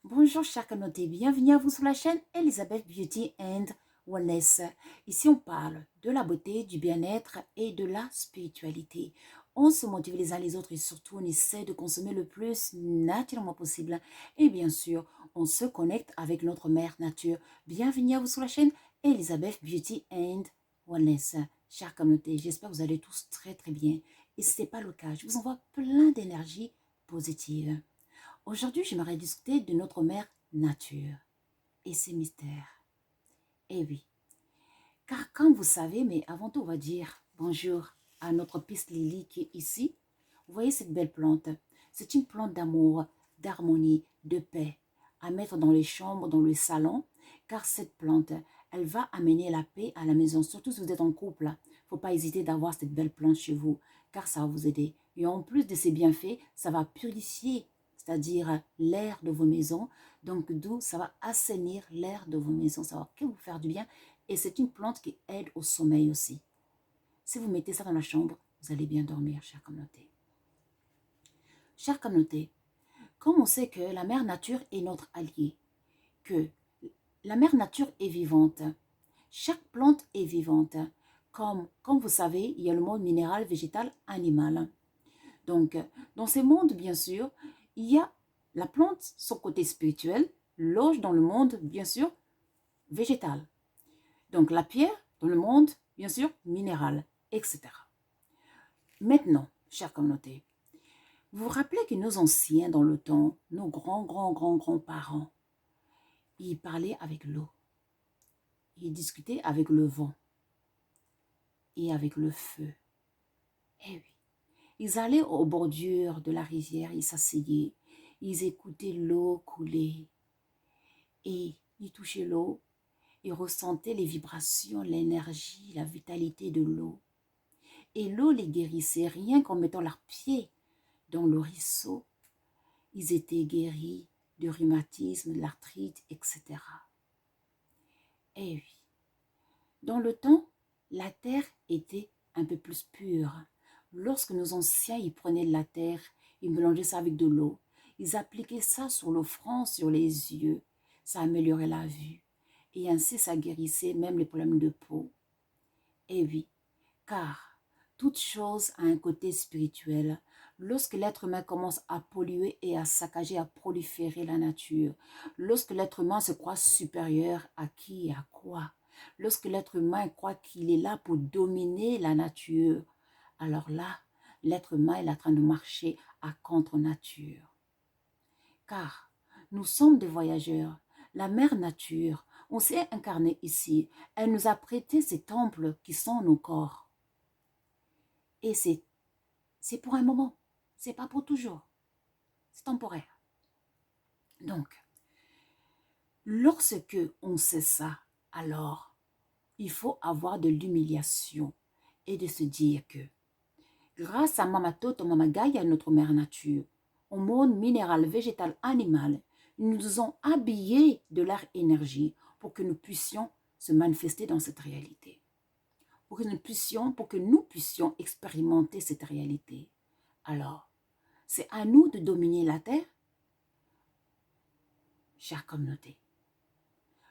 Bonjour chers communautés, bienvenue à vous sur la chaîne Elizabeth Beauty and Wellness. Ici on parle de la beauté, du bien-être et de la spiritualité. On se motive les uns les autres et surtout on essaie de consommer le plus naturellement possible. Et bien sûr, on se connecte avec notre mère nature. Bienvenue à vous sur la chaîne Elizabeth Beauty and Wellness. Chers communautés, j'espère que vous allez tous très très bien. Et si ce n'est pas le cas, je vous envoie plein d'énergie positive. Aujourd'hui, j'aimerais discuter de notre mère nature et ses mystères. Eh oui, car comme vous savez, mais avant tout, on va dire bonjour à notre piste Lily qui est ici. Vous voyez cette belle plante? C'est une plante d'amour, d'harmonie, de paix à mettre dans les chambres, dans le salon, car cette plante, elle va amener la paix à la maison, surtout si vous êtes en couple. Il ne faut pas hésiter d'avoir cette belle plante chez vous, car ça va vous aider. Et en plus de ses bienfaits, ça va purifier, c'est-à-dire l'air de vos maisons. Donc, d'où ça va assainir l'air de vos maisons, ça va que vous faire du bien. Et c'est une plante qui aide au sommeil aussi. Si vous mettez ça dans la chambre, vous allez bien dormir, chère communauté. Chère communauté, comme on sait que la mère nature est notre allié, que la mère nature est vivante, chaque plante est vivante. Comme vous savez, il y a le monde minéral, végétal, animal. Donc, dans ces mondes, bien sûr, il y a la plante, son côté spirituel, loge dans le monde, bien sûr, végétal. Donc, la pierre, dans le monde, bien sûr, minéral, etc. Maintenant, chère communauté, vous vous rappelez que nos anciens dans le temps, nos grands-parents, ils parlaient avec l'eau, ils discutaient avec le vent et avec le feu. Eh oui, ils allaient aux bordures de la rivière, ils s'asseyaient, ils écoutaient l'eau couler et ils touchaient l'eau, ils ressentaient les vibrations, l'énergie, la vitalité de l'eau. Et l'eau les guérissait rien qu'en mettant leurs pieds dans le ruisseau. Ils étaient guéris de rhumatisme, de l'arthrite, etc. Eh oui, dans le temps, la terre était un peu plus pure. Lorsque nos anciens y prenaient de la terre, ils mélangeaient ça avec de l'eau. Ils appliquaient ça sur le front, sur les yeux. Ça améliorait la vue. Et ainsi, ça guérissait même les problèmes de peau. Eh oui, car toute chose a un côté spirituel. Lorsque l'être humain commence à polluer et à saccager, à proliférer la nature, lorsque l'être humain se croit supérieur à qui et à quoi, lorsque l'être humain croit qu'il est là pour dominer la nature, alors là, l'être humain est en train de marcher à contre-nature. Car nous sommes des voyageurs. La mère nature, on s'est incarné ici. Elle nous a prêté ces temples qui sont nos corps. Et c'est pour un moment. C'est pas pour toujours. C'est temporaire. Donc, lorsque on sait ça, alors, il faut avoir de l'humiliation et de se dire que grâce à Mama Toto, Mama Gaïa, notre mère nature, au monde minéral, végétal, animal, ils nous ont habillés de leur énergie pour que nous puissions se manifester dans cette réalité. Pour que nous puissions expérimenter cette réalité. Alors, c'est à nous de dominer la terre, chère communauté.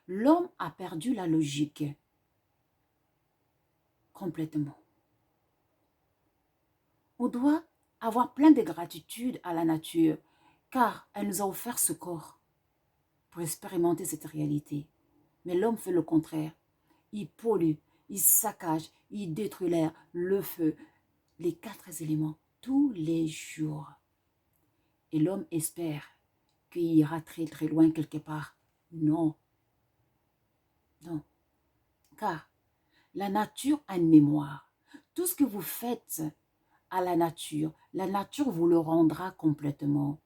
L'homme a perdu la logique complètement. On doit avoir plein de gratitude à la nature, car elle nous a offert ce corps pour expérimenter cette réalité. Mais l'homme fait le contraire. Il pollue, il saccage, il détruit l'air, le feu, les 4 éléments, tous les jours. Et l'homme espère qu'il ira très très loin quelque part. Non. Non. Car la nature a une mémoire. Tout ce que vous faites à la nature vous le rendra complètement.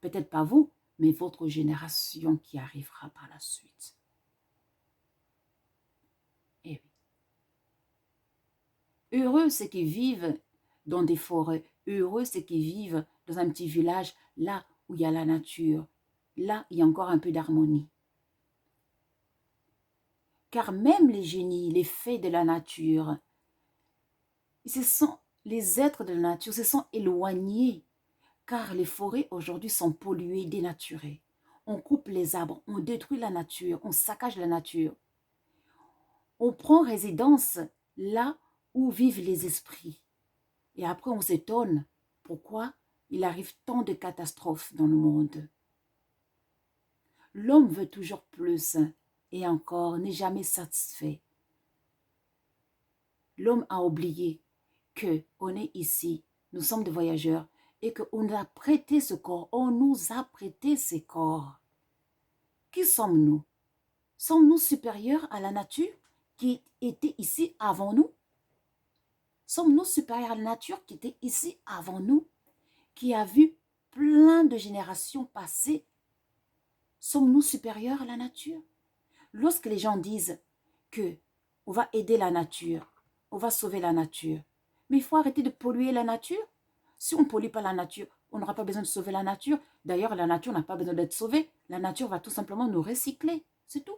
Peut-être pas vous, mais votre génération qui arrivera par la suite. Eh oui. Heureux ceux qui vivent dans des forêts, heureux ceux qui vivent dans un petit village, là où il y a la nature, là il y a encore un peu d'harmonie. Car même les génies, les fées de la nature, les êtres de la nature se sont éloignés, car les forêts aujourd'hui sont polluées, dénaturées. On coupe les arbres, on détruit la nature, on saccage la nature. On prend résidence là où vivent les esprits. Et après, on s'étonne pourquoi il arrive tant de catastrophes dans le monde. L'homme veut toujours plus et encore n'est jamais satisfait. L'homme a oublié qu'on est ici, nous sommes des voyageurs et qu'on nous a prêté ce corps, on nous a prêté ces corps. Qui sommes-nous? Sommes-nous supérieurs à la nature qui était ici avant nous? Sommes-nous supérieurs à la nature qui était ici avant nous, qui a vu plein de générations passer? Sommes-nous supérieurs à la nature? Lorsque les gens disent que on va aider la nature, on va sauver la nature, mais il faut arrêter de polluer la nature. Si on ne pollue pas la nature, on n'aura pas besoin de sauver la nature. D'ailleurs, la nature n'a pas besoin d'être sauvée. La nature va tout simplement nous recycler. C'est tout.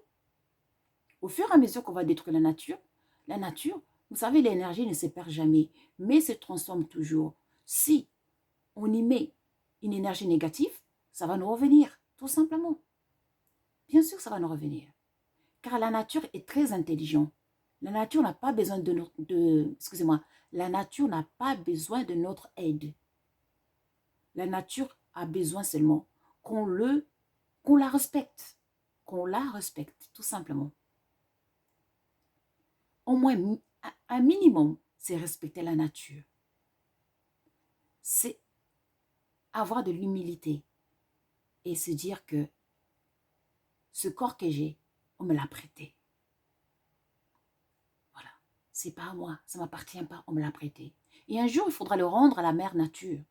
Au fur et à mesure qu'on va détruire la nature, vous savez, l'énergie ne se perd jamais, mais se transforme toujours. Si on y met une énergie négative, ça va nous revenir, tout simplement. Bien sûr, ça va nous revenir. Car la nature est très intelligente. La nature n'a pas besoin la nature n'a pas besoin de notre aide. La nature a besoin seulement qu'on la respecte. Qu'on la respecte, tout simplement. Au moins, un minimum, c'est respecter la nature. C'est avoir de l'humilité et se dire que ce corps que j'ai, on me l'a prêté. Voilà. C'est pas à moi, ça ne m'appartient pas, on me l'a prêté. Et un jour, il faudra le rendre à la mère nature.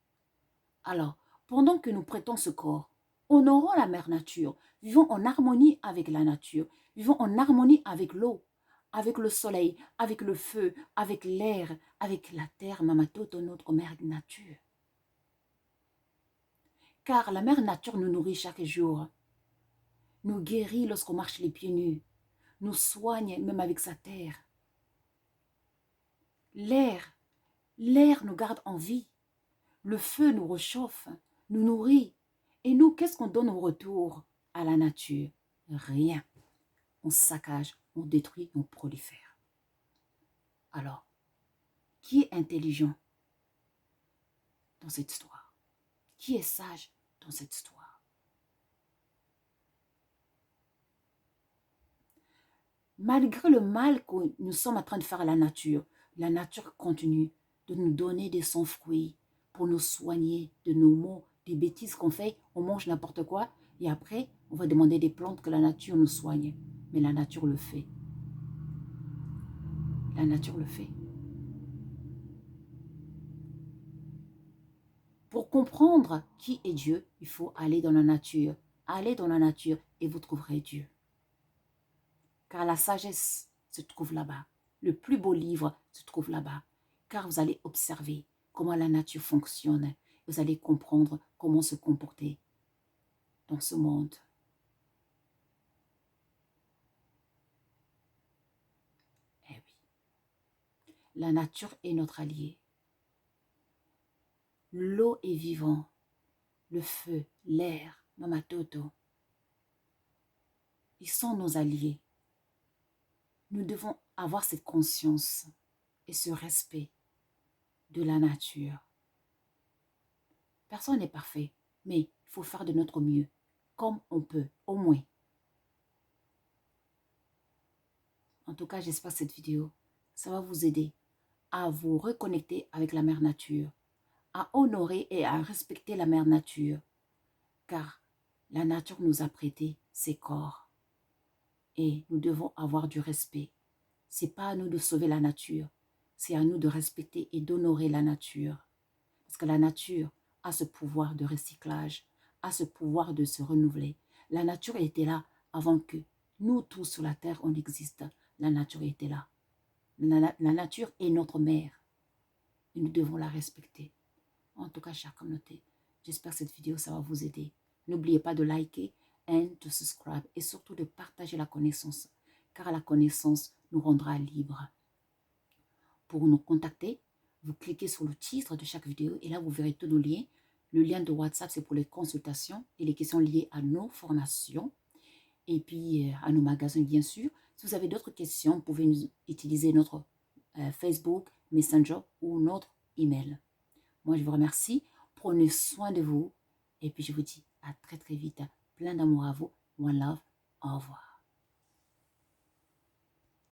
Alors, pendant que nous prêtons ce corps, honorons la mère nature. Vivons en harmonie avec la nature. Vivons en harmonie avec l'eau, avec le soleil, avec le feu, avec l'air, avec la terre, Mamatoto, notre mère nature. Car la mère nature nous nourrit chaque jour, nous guérit lorsqu'on marche les pieds nus, nous soigne même avec sa terre. L'air nous garde en vie. Le feu nous réchauffe, nous nourrit. Et nous, qu'est-ce qu'on donne au retour à la nature? Rien. On saccage, on détruit, on prolifère. Alors, qui est intelligent dans cette histoire? Qui est sage dans cette histoire? Malgré le mal que nous sommes en train de faire à la nature continue de nous donner des sans-fruits pour nous soigner de nos maux, des bêtises qu'on fait, on mange n'importe quoi et après, on va demander des plantes que la nature nous soigne. Mais la nature le fait. La nature le fait. Pour comprendre qui est Dieu, il faut aller dans la nature. Allez dans la nature et vous trouverez Dieu. Car la sagesse se trouve là-bas. Le plus beau livre se trouve là-bas. Car vous allez observer comment la nature fonctionne. Vous allez comprendre comment se comporter dans ce monde. Eh oui. La nature est notre allié. L'eau est vivant. Le feu, l'air, Mamatoto. Ils sont nos alliés. Nous devons avoir cette conscience et ce respect de la nature. Personne n'est parfait, mais il faut faire de notre mieux, comme on peut, au moins. En tout cas, j'espère que cette vidéo, ça va vous aider à vous reconnecter avec la mère nature, à honorer et à respecter la mère nature, car la nature nous a prêté ses corps et nous devons avoir du respect. Ce n'est pas à nous de sauver la nature, c'est à nous de respecter et d'honorer la nature. Parce que la nature a ce pouvoir de recyclage, a ce pouvoir de se renouveler. La nature était là avant que nous tous sur la terre, on existe. La nature était là. La nature est notre mère et nous devons la respecter. En tout cas, chère communauté, j'espère que cette vidéo, ça va vous aider. N'oubliez pas de liker et de subscribe et surtout de partager la connaissance, car la connaissance nous rendra libres. Pour nous contacter, vous cliquez sur le titre de chaque vidéo et là, vous verrez tous nos liens. Le lien de WhatsApp, c'est pour les consultations et les questions liées à nos formations et puis à nos magasins, bien sûr. Si vous avez d'autres questions, vous pouvez utiliser notre Facebook, Messenger ou notre email. Moi, je vous remercie. Prenez soin de vous et puis je vous dis à très très vite. Plein d'amour à vous. One love. Au revoir.